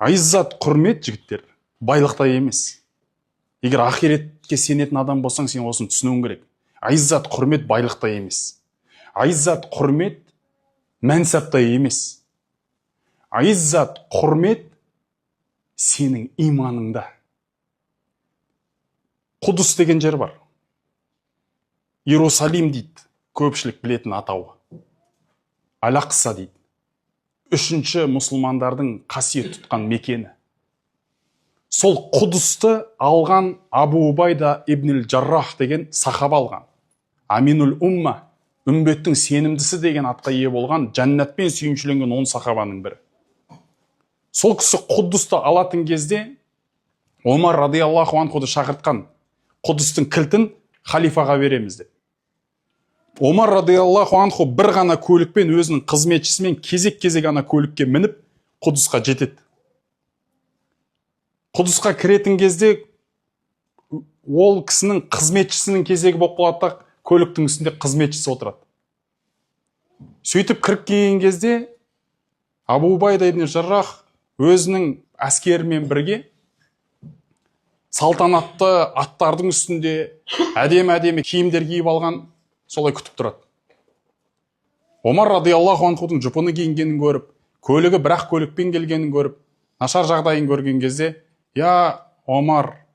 Айззат, құрмет, жігіттер, байлықта емес. Егер ақиретке сенетін адам болсаң, сен осыны түсінуің керек. Айззат, құрмет байлықта емес. Айззат, құрмет мәнсапта емес. Айззат, құрмет сенің иманыңда. Құдыс деген жер бар. Иерусалим дейді, көпшілік білетін атауы. Ал-Ақса дейді. Үшінші мұсылмандардың қасиет тұтқан мекені. Сол Құдысты алған Абу Убайда ибн Жаррах деген сахаба алған. Аминул умма, үмбеттің сенімдісі деген атқа ие болған, жәннатпен сүйіншіленген 10 сахабаның бірі. Сол кісі Құдысты алатын кезде Омар радиаллаху анхуды шақыртқан, Құдыстың кілтін халифаға береміз деп. Омар радиаллаху анху бір ғана көлікпен өзінің қызметшісімен кезек-кезек ана көлікке мініп Құдысқа жетеді. Құдысқа кіретін кезде ол кісінің қызметшісінің кезегі болып қалады да, көліктің үстінде қызметшісі отырады. Сөйтіп кіріп келген кезде Абу Убайда ибн Жаррах өзінің әскерімен бірге салтанатты аттардың үстінде әдемі киімдер киіп алған, солай күтіп тұрады. Омар радиаллаху анхудың жұпыны киінгенін көріп, көлігі бірақ көлікпен келгенін көріп, нашар жағдайын көрген кезде, «Я, Омар,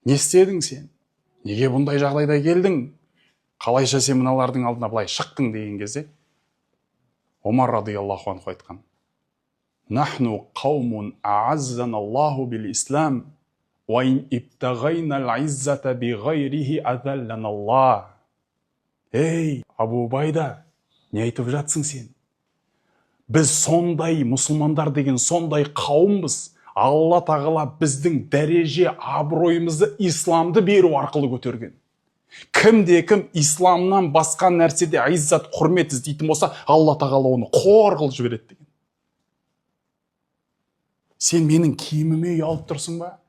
не істедің сен? Неге бұндай жағдайда келдің? Қалайша сен мыналардың алдына былай шықтың?» деген кезде, Омар радиаллаху анху айтқан: «Нахну қаумун ааззана Аллаху бил ислам, ва ин ибтағайна ал-иззата би ғайрихи азаллана Аллах». Ей, Абу Убайда, не айтып жатсың сен? Біз сондай мұсылмандар деген сондай қауымбыз. Алла тағала біздің дәреже абыройымызды исламды беру арқылы көтерген. Кім исламнан басқа нәрседе айззат, құрмет іздейтін болса, Алла тағала оны қор қылып жібереді деген. Сен менің киіміме ұялып тұрсың ба?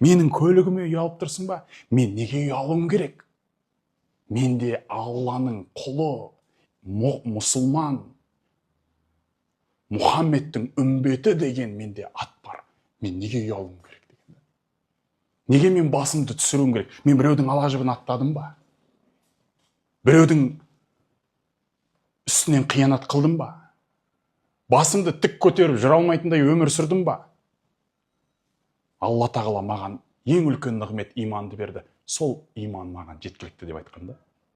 Менің көлігіме ұялып тұрсың ба? Мен неге ұялуым керек? Мен де Алланың құлы, мұсылман, Мұхаммедтің үмбеті деген менде ат бар. Мен неге ұялуым керек деген. Неге мен басымды түсіруім керек? Мен біреудің ала жібін аттадым ба? Біреудің үстінен қиянат қылдым ба? Басымды тік көтеріп жүре алмайтындай өмір сүрдім ба? Алла тағала маған ең үлкен нығмет иманды берді. Сол иман маған жеткілікті деп айтқанда.